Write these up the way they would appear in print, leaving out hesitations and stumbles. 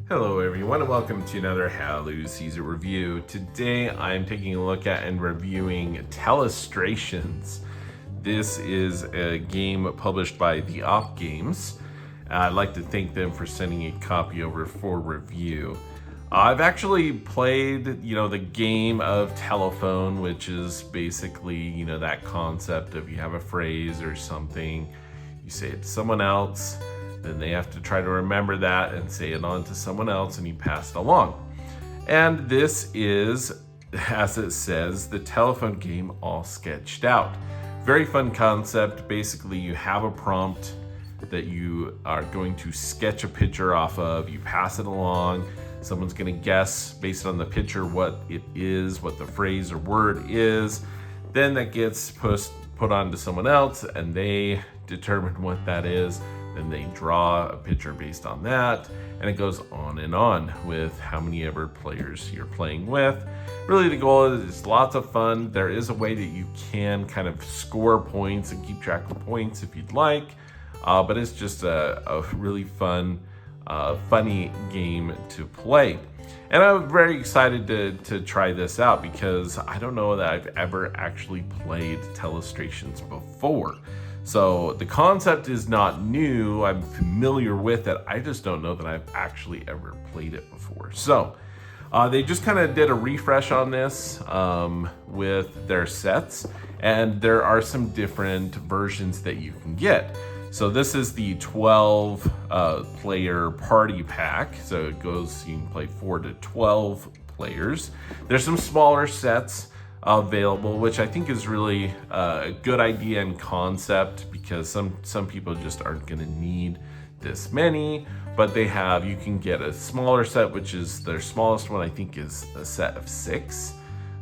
Hello everyone and welcome to another Hallelujah Caesar review. Today I'm taking a look at and reviewing Telestrations. This is a game published by The Op Games. I'd like to thank them for sending a copy over for review. I've actually played, the game of telephone, which is basically, that concept of you have a phrase or something, you say it to someone else, then they have to try to remember that and say it on to someone else and you pass it along. And this is, as it says, the telephone game all sketched out. Very fun concept. Basically, you have a prompt that you are going to sketch a picture off of. You pass it along. Someone's going to guess based on the picture what it is, what the phrase or word is. Then that gets put onto someone else and they determine what that is. Then they draw a picture based on that, and it goes on with how many ever players you're playing with. Really, the goal is it's lots of fun. There is a way that you can kind of score points and keep track of points if you'd like, but it's just a really fun, funny game to play. And I'm very excited to try this out because I don't know that I've ever actually played Telestrations before. So the concept is not new. I'm familiar with it. I just don't know that I've actually ever played it before. So they just kind of did a refresh on this with their sets, and there are some different versions that you can get. So this is the 12 player party pack. So it goes, you can play 4 to 12 players. There's some smaller sets available, which I think is really a good idea and concept because some people just aren't going to need this many, but you can get a smaller set, which is their smallest one. I think is a set of 6,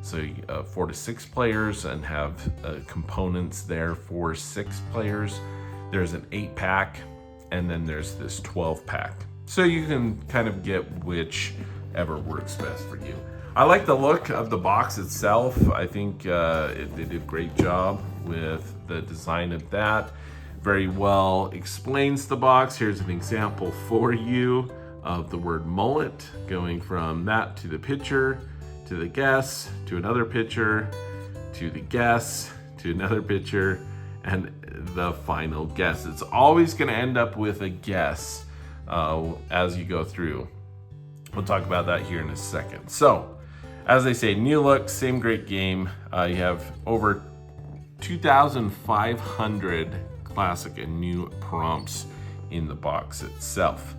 so 4 to 6 players, and have components there for 6 players. There's an 8-pack, and then there's this 12-pack, so you can kind of get whichever works best for you. I like the look of the box itself. I think they did a great job with the design of that. Very well explains the box. Here's an example for you of the word mullet, going from that to the picture, to the guess, to another picture, to the guess, to another picture, and the final guess. It's always going to end up with a guess as you go through. We'll talk about that here in a second. So, as they say, new look, same great game. You have over 2,500 classic and new prompts in the box itself.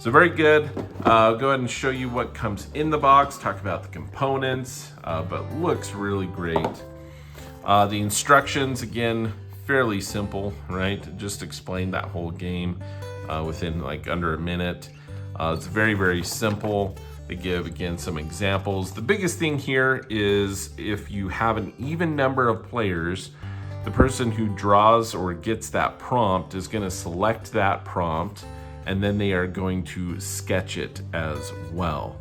So very good. I'll go ahead and show you what comes in the box, talk about the components, but looks really great. The instructions, again, fairly simple, right? Just explain that whole game within like under a minute. It's very, very simple. They give, again, some examples. The biggest thing here is if you have an even number of players, the person who draws or gets that prompt is going to select that prompt, and then they are going to sketch it as well.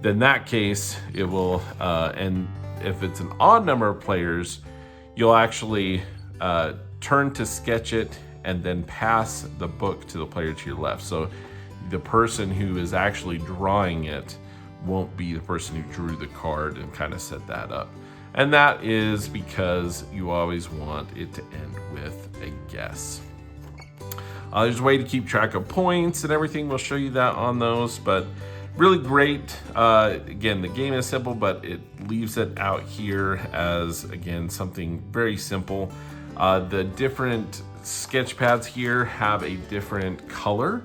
Then in that case, it will, and if it's an odd number of players, you'll actually turn to sketch it and then pass the book to the player to your left. So the person who is actually drawing it won't be the person who drew the card and kind of set that up. And that is because you always want it to end with a guess. There's a way to keep track of points and everything. We'll show you that on those, but really great. Again, the game is simple, but it leaves it out here as, again, something very simple. The different sketch pads here have a different color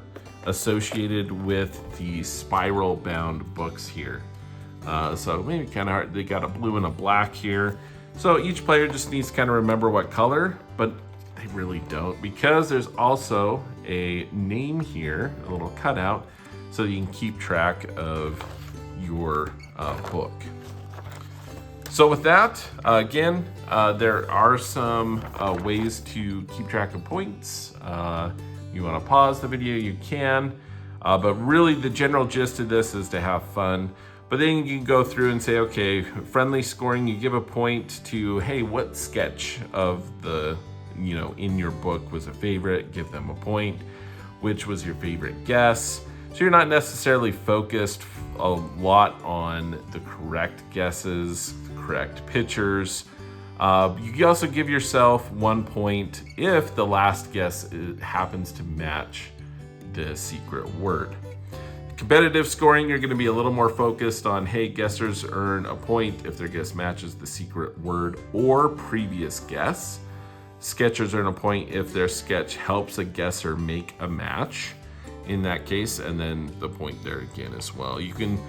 associated with the spiral bound books here. So maybe kind of hard. They got a blue and a black here. So each player just needs to kind of remember what color, but they really don't, because there's also a name here, a little cutout, so you can keep track of your book. So with that, again, there are some ways to keep track of points. You want to pause the video, you can, but really the general gist of this is to have fun. But then you can go through and say, okay, friendly scoring, you give a point to, hey, what sketch of the, in your book was a favorite, give them a point. Which was your favorite guess? So you're not necessarily focused a lot on the correct guesses, the correct pictures. You can also give yourself 1 point if the last guess happens to match the secret word. Competitive scoring, you're going to be a little more focused on, hey, guessers earn a point if their guess matches the secret word or previous guess. Sketchers earn a point if their sketch helps a guesser make a match in that case, and then the point there again as well. You can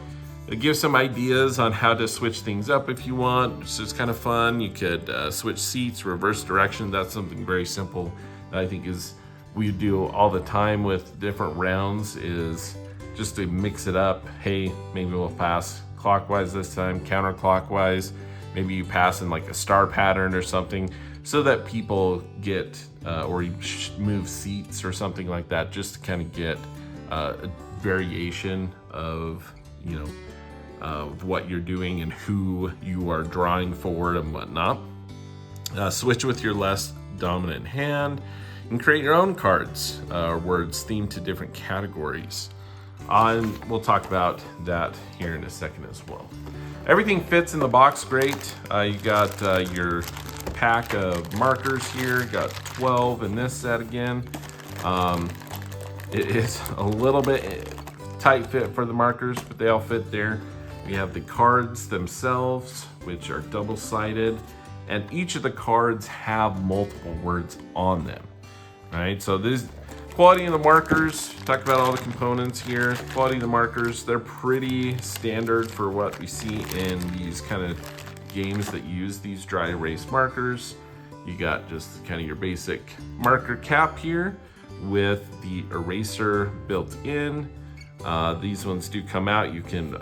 give some ideas on how to switch things up if you want. It's just kind of fun. You could switch seats, reverse direction. That's something very simple that I think is we do all the time with different rounds, is just to mix it up. Hey, maybe we'll pass clockwise this time, counterclockwise. Maybe you pass in like a star pattern or something, so that people get, or you move seats or something like that, just to kind of get a variation of, of what you're doing and who you are drawing forward and whatnot. Switch with your less dominant hand and create your own cards or words themed to different categories. And we'll talk about that here in a second as well. Everything fits in the box great. You got your pack of markers here. Got 12 in this set again. It is a little bit tight fit for the markers, but they all fit there. We have the cards themselves, which are double-sided, and each of the cards have multiple words on them. All right, so this quality of the markers, talk about all the components here. Quality of the markers, they're pretty standard for what we see in these kind of games that use these dry erase markers. You got just kind of your basic marker cap here with the eraser built in. These ones do come out. You can,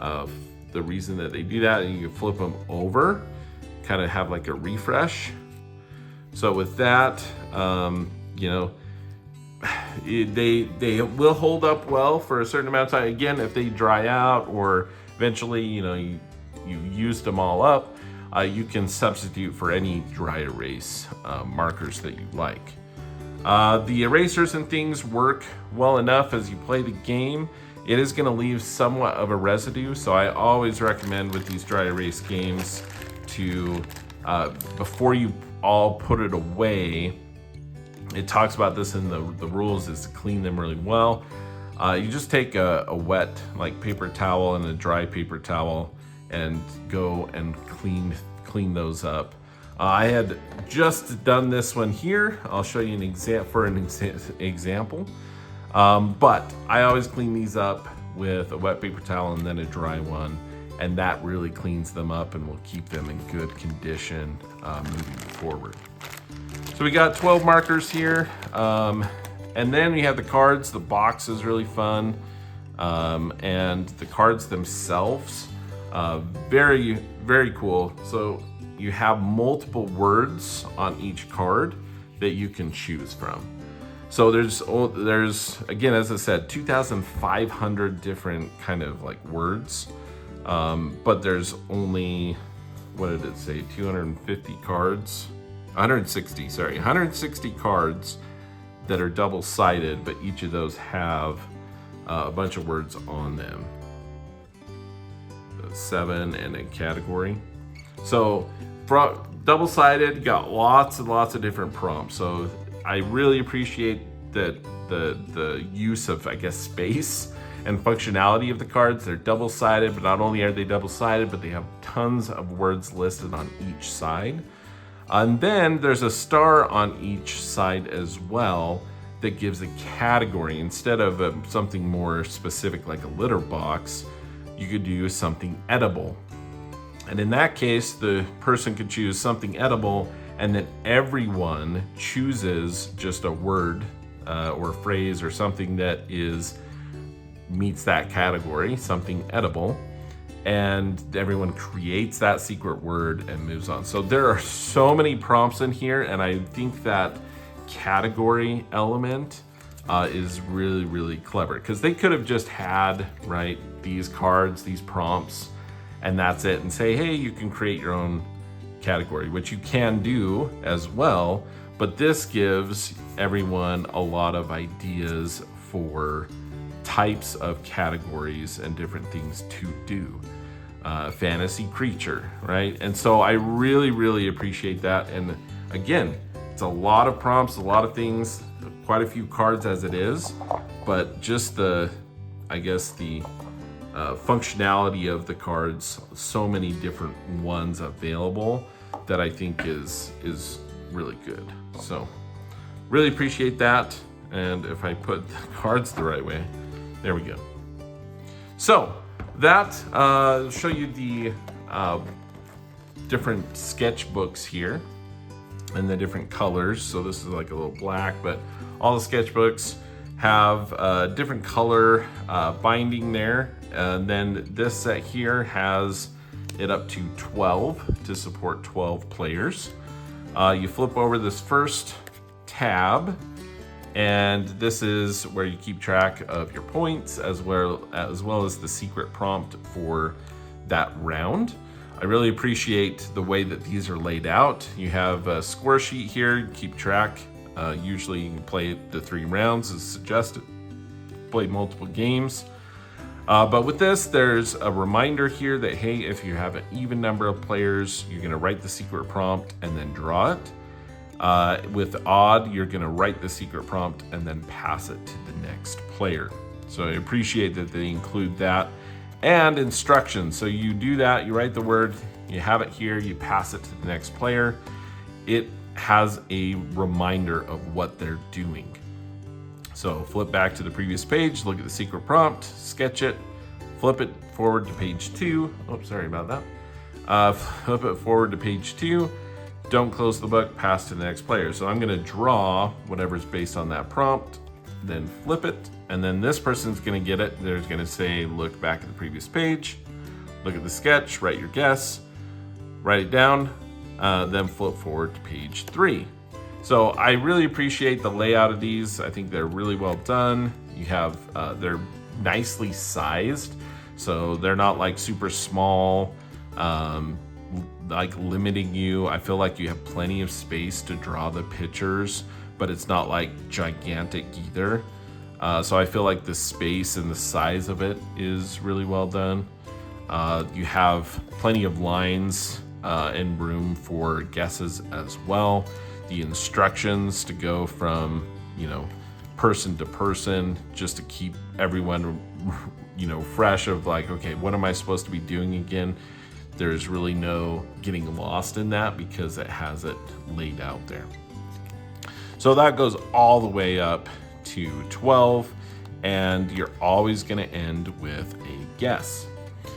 the reason that they do that, you can flip them over, kind of have like a refresh. So with that, they will hold up well for a certain amount of time. Again, if they dry out or eventually, you used them all up, you can substitute for any dry erase markers that you like. The erasers and things work well enough as you play the game. It is going to leave somewhat of a residue, so I always recommend with these dry erase games to, before you all put it away, it talks about this in the rules, is to clean them really well. You just take a wet like paper towel and a dry paper towel and go and clean those up. I had just done this one here. I'll show you an example. But I always clean these up with a wet paper towel and then a dry one, and that really cleans them up and will keep them in good condition moving forward. So we got 12 markers here, and then we have the cards. The box is really fun, and the cards themselves, very, very cool. So you have multiple words on each card that you can choose from. So there's again, as I said, 2,500 different kind of like words, but there's only, what did it say, 250 cards? 160 cards that are double-sided, but each of those have a bunch of words on them. 7 and a category. So double-sided, got lots and lots of different prompts. So I really appreciate that the use of, I guess, space and functionality of the cards. They're double-sided, but not only are they double-sided, but they have tons of words listed on each side. And then there's a star on each side as well that gives a category. Instead of something more specific like a litter box, you could do something edible. And in that case, the person could choose something edible, and then everyone chooses just a word or phrase or something that meets that category, something edible. And everyone creates that secret word and moves on. So there are so many prompts in here, and I think that category element is really, really clever, because they could have just had, right, these cards, these prompts, and that's it, and say, hey, you can create your own category, which you can do as well, but this gives everyone a lot of ideas for types of categories and different things to do. Fantasy creature, right? And so I really appreciate that. And again, it's a lot of prompts, a lot of things, quite a few cards as it is, but just the functionality of the cards, so many different ones available, that I think is really good. So really appreciate that. And if I put the cards the right way, there we go. So that show you the different sketchbooks here and the different colors. So this is like a little black, but all the sketchbooks have a different color binding there. And then this set here has it up to 12 to support 12 players. You flip over this first tab, and this is where you keep track of your points as well as the secret prompt for that round. I really appreciate the way that these are laid out. You have a score sheet here, keep track. Usually you can play the 3 rounds as suggested, play multiple games. But with this, there's a reminder here that, hey, if you have an even number of players, you're gonna write the secret prompt and then draw it. With odd, you're gonna write the secret prompt and then pass it to the next player. So I appreciate that they include that. And instructions. So you do that, you write the word, you have it here, you pass it to the next player. It has a reminder of what they're doing. So flip back to the previous page, look at the secret prompt, sketch it, flip it forward to page 2. Oops, sorry about that. Flip it forward to page 2. Don't close the book, pass to the next player. So I'm gonna draw whatever's based on that prompt, then flip it, and then this person's gonna get it. They're gonna say, look back at the previous page, look at the sketch, write your guess, write it down, then flip forward to page 3. So I really appreciate the layout of these. I think they're really well done. You have, they're nicely sized, so they're not like super small, like limiting you. I feel like you have plenty of space to draw the pictures, but it's not like gigantic either. So I feel like the space and the size of it is really well done. You have plenty of lines and room for guesses as well. The instructions to go from, person to person, just to keep everyone, fresh of like, okay, what am I supposed to be doing again? There's really no getting lost in that because it has it laid out there. So that goes all the way up to 12, and you're always gonna end with a guess.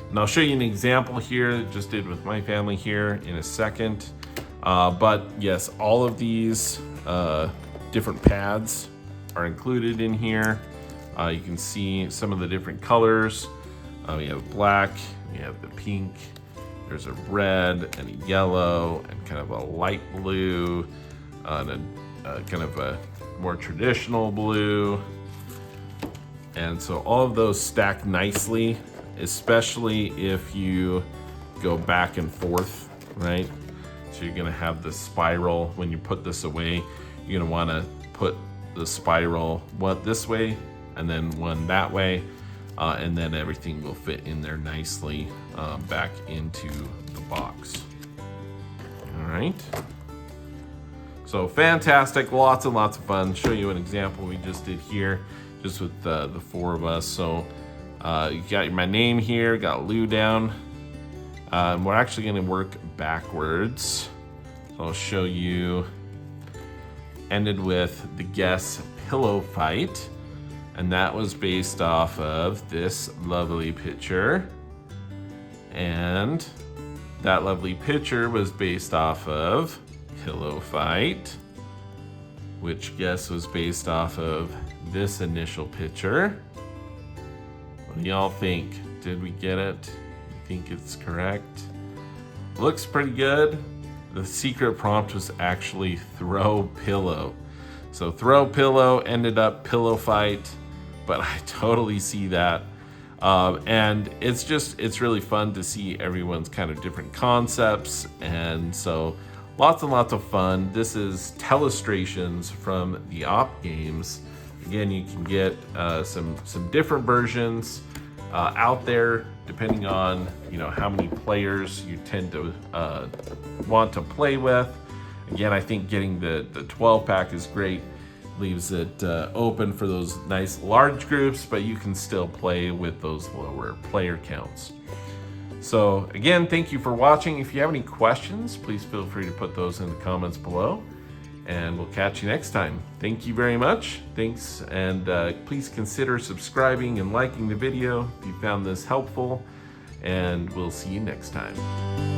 And I'll show you an example here, just did with my family here in a second. But yes, all of these different pads are included in here. You can see some of the different colors. We have black, we have the pink, there's a red and a yellow and kind of a light blue and a kind of a more traditional blue. And so all of those stack nicely, especially if you go back and forth, right? So you're gonna have the spiral. When you put this away, you're gonna wanna put the spiral one this way and then one that way, and then everything will fit in there nicely back into the box. All right. So fantastic, lots and lots of fun. Show you an example we just did here, just with the 4 of us. So you got my name here, got Lou down. We're actually gonna work backwards. So I'll show you, ended with the guess pillow fight. And that was based off of this lovely picture. And that lovely picture was based off of pillow fight, which guess was based off of this initial picture. What do y'all think? Did we get it? You think it's correct? Looks pretty good. The secret prompt was actually throw pillow. So throw pillow ended up pillow fight, but I totally see that. And it's really fun to see everyone's kind of different concepts. And so lots and lots of fun. This is Telestrations from the Op Games Again, you can get some different versions out there depending on how many players you tend to want to play with. Again, I think getting the 12 pack is great. Leaves it open for those nice large groups, but you can still play with those lower player counts. So again, thank you for watching. If you have any questions, please feel free to put those in the comments below, and we'll catch you next time. Thank you very much. Thanks, and please consider subscribing and liking the video if you found this helpful, and we'll see you next time.